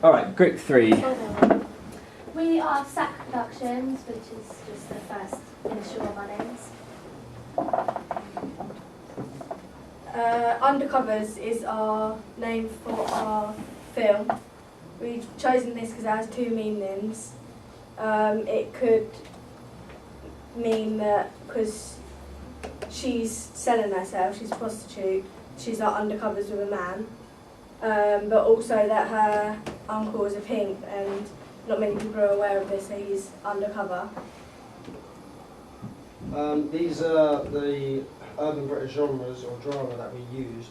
All right, group 3. We are SAC Productions, which is just the first initial of our names. Undercovers is our name for our film. We've chosen this because it has two meanings. It could mean that because she's selling herself, she's a prostitute, she's like undercovers with a man, but also that her uncle is a pimp and not many people are aware of this, so he's undercover. These are the urban British genres or drama that we used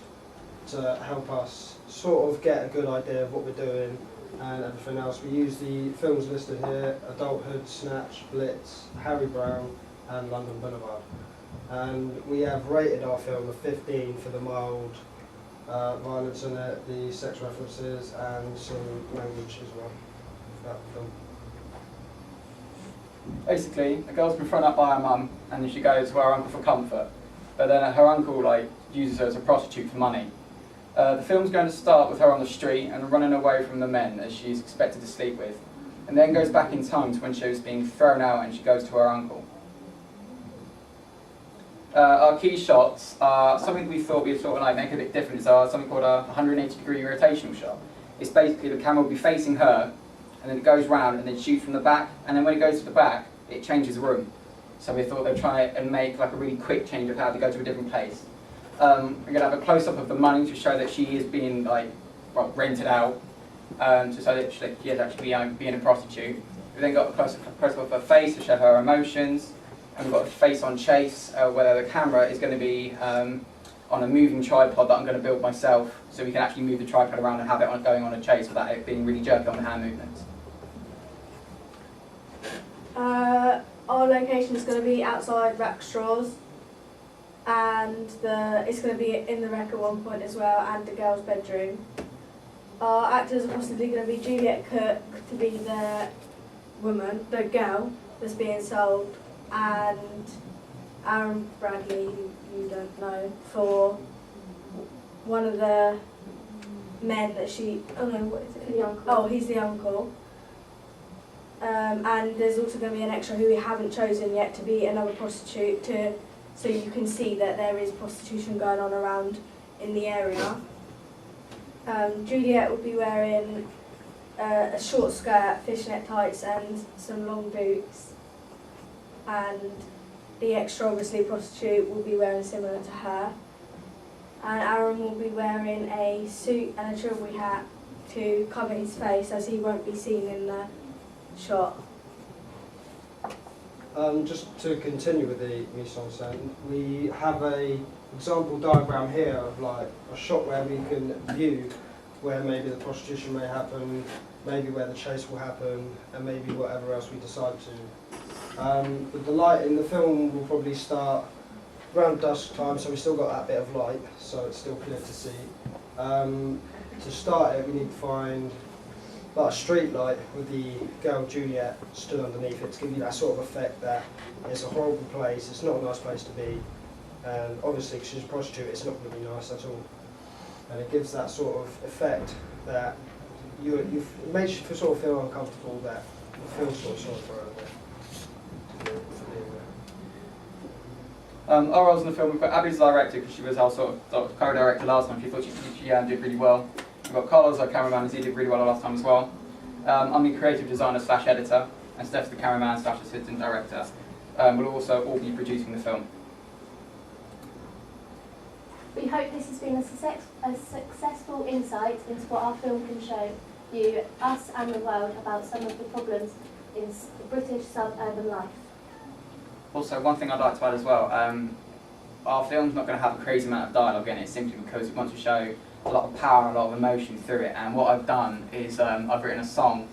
to help us sort of get a good idea of what we're doing and everything else. We use the films listed here: Adulthood, Snatch, Blitz, Harry Brown and London Boulevard. And we have rated our film a 15 for the mild violence in it, the sex references and some language as well for that film. Basically, a girl's been thrown up by her mum and then she goes to her uncle for comfort. But then her uncle uses her as a prostitute for money. The film's going to start with her on the street and running away from the men as she's expected to sleep with, and then goes back in time to when she was being thrown out and she goes to her uncle. Our key shots are something we thought we'd sort of make a bit different. Is something called a 180-degree rotational shot. It's basically the camera will be facing her, and then it goes round and then shoots from the back, and then when it goes to the back, it changes the room. So we thought they'd try and make like a really quick change of how to go to a different place. We're going to have a close-up of the money to show that she is being rented out, to show that she is actually being a prostitute. We've then got a close-up of her face to show her emotions, and we've got a face on chase, where the camera is going to be on a moving tripod that I'm going to build myself, so we can actually move the tripod around and have it going on a chase without it being really jerky on the hand movements. Our location is going to be outside Rackstraws, and it's going to be in the wreck at one point as well, and the girl's bedroom. Our actors are possibly going to be Juliet Cook to be the woman, the girl that's being sold, and Aaron Bradley, who you don't know, for one of the men that what is it? The uncle. Oh, he's the uncle. And there's also going to be an extra who we haven't chosen yet to be another prostitute, so you can see that there is prostitution going on around in the area. Juliet will be wearing a short skirt, fishnet tights and some long boots. And the extra, obviously prostitute, will be wearing similar to her. And Aaron will be wearing a suit and a trilby hat to cover his face, as he won't be seen in the shot. Just to continue with the mise en scène, we have a example diagram here of like a shot where we can view where maybe the prostitution may happen, maybe where the chase will happen, and maybe whatever else we decide to. With the light in the film will probably start around dusk time, so we still got that bit of light, so it's still clear to see. To start it, we need to find like a street light with the girl Juliet stood underneath it to give you that sort of effect that it's a horrible place, it's not a nice place to be, and obviously because she's a prostitute it's not going to be nice at all. And it gives that sort of effect that it makes you sort of feel uncomfortable, that you feel sort of sorry for her a bit. Our roles in the film, we've got Abby as the director because she was our sort of co-director last time. She thought she did really well. We've got Carlos, our cameraman, as he did really well last time as well. I'm the creative designer / editor, and Steph's the cameraman / assistant director. We'll also all be producing the film. We hope this has been a successful insight into what our film can show you, us and the world, about some of the problems in British suburban life. Also, one thing I'd like to add as well, our film's not going to have a crazy amount of dialogue in it, simply because we want to show a lot of power and a lot of emotion through it. And what I've done is I've written a song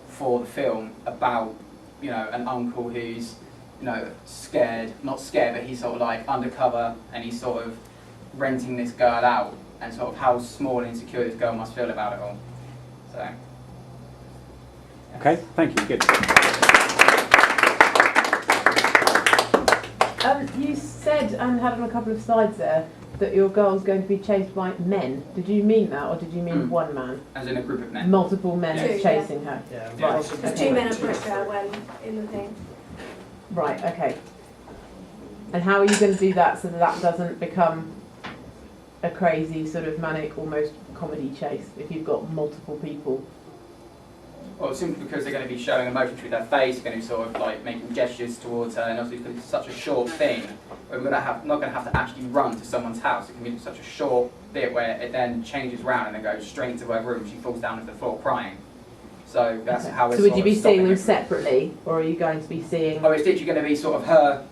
for the film about, an uncle who's, scared, not scared, but he's sort of like undercover and he's sort of renting this girl out, and sort of how small and insecure this girl must feel about it all. So. Yeah. Okay, thank you, good. You said, and had on a couple of slides there, that your girl's going to be chased by men. Did you mean that, or did you mean one man? As in a group of men. Multiple men Two, chasing her. Yeah, Yeah. possibly Because Okay. 2 men are bricker when in the thing. Right, okay. And how are you going to do that so that that doesn't become a crazy sort of manic, almost comedy chase if you've got multiple people? Well, simply because they're going to be showing emotion through their face, going to be sort of like making gestures towards her, and obviously because it's such a short thing, we're not going to have to actually run to someone's house. It can be such a short bit where it then changes round and then goes straight into her room. She falls down to the floor crying. So that's Okay. how it's So would sort you be of stopping seeing them it. separately, or are you going to be seeing... Oh, it's literally going to be sort of her,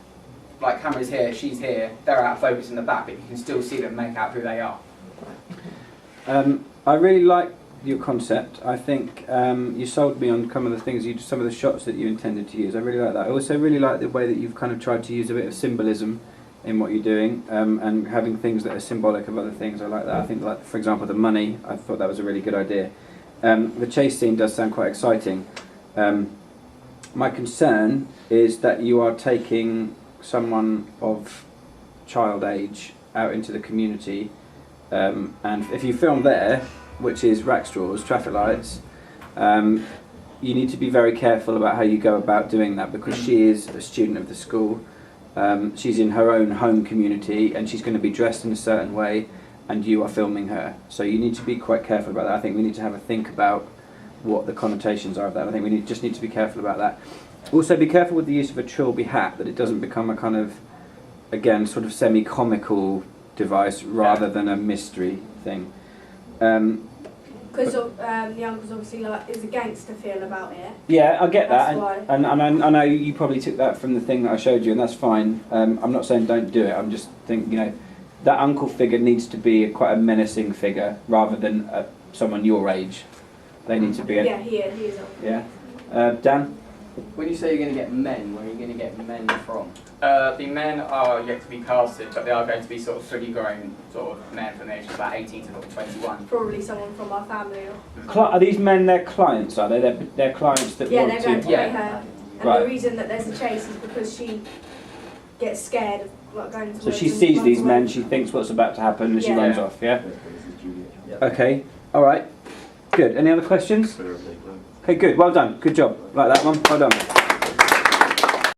like camera's here, she's here, they're out of focus in the back, but you can still see them make out who they are. I really like your concept. I think you sold me on some of the things, some of the shots that you intended to use. I really like that. I also really like the way that you've kind of tried to use a bit of symbolism in what you're doing, and having things that are symbolic of other things. I like that. I think, like, for example, the money, I thought that was a really good idea. The chase scene does sound quite exciting. My concern is that you are taking someone of child age out into the community, and if you film there, which is Rackstraws, traffic lights, you need to be very careful about how you go about doing that, because she is a student of the school. She's in her own home community and she's going to be dressed in a certain way, and you are filming her. So you need to be quite careful about that. I think we need to have a think about what the connotations are of that. I think we just need to be careful about that. Also be careful with the use of a trilby hat, that it doesn't become a kind of, again, sort of semi-comical device rather than a mystery thing. Because the uncle's obviously like is a gangster feel about it. Yeah, I get that, That's why. and I know you probably took that from the thing that I showed you, and that's fine. I'm not saying don't do it. I'm just thinking, you know, that uncle figure needs to be quite a menacing figure rather than someone your age. They need to be. Yeah, he is. Yeah. Dan. When you say you're going to get men, where are you going to get men from? The men are yet to be casted, but they are going to be sort of fully grown sort of men from the age of about 18 to 21. Probably someone from our family. Are these men their clients? Are they? They're clients that Yeah, want they're going to to. pay Yeah. her. And Right. the reason that there's a chase is because she gets scared of like, going into So woods she and sees runs these away. men. She thinks what's about to happen, and she Yeah. runs off. Yeah. Yeah. Okay. All right. Good. Any other questions? Okay. Good. Well done. Good job. Like that one. Well done.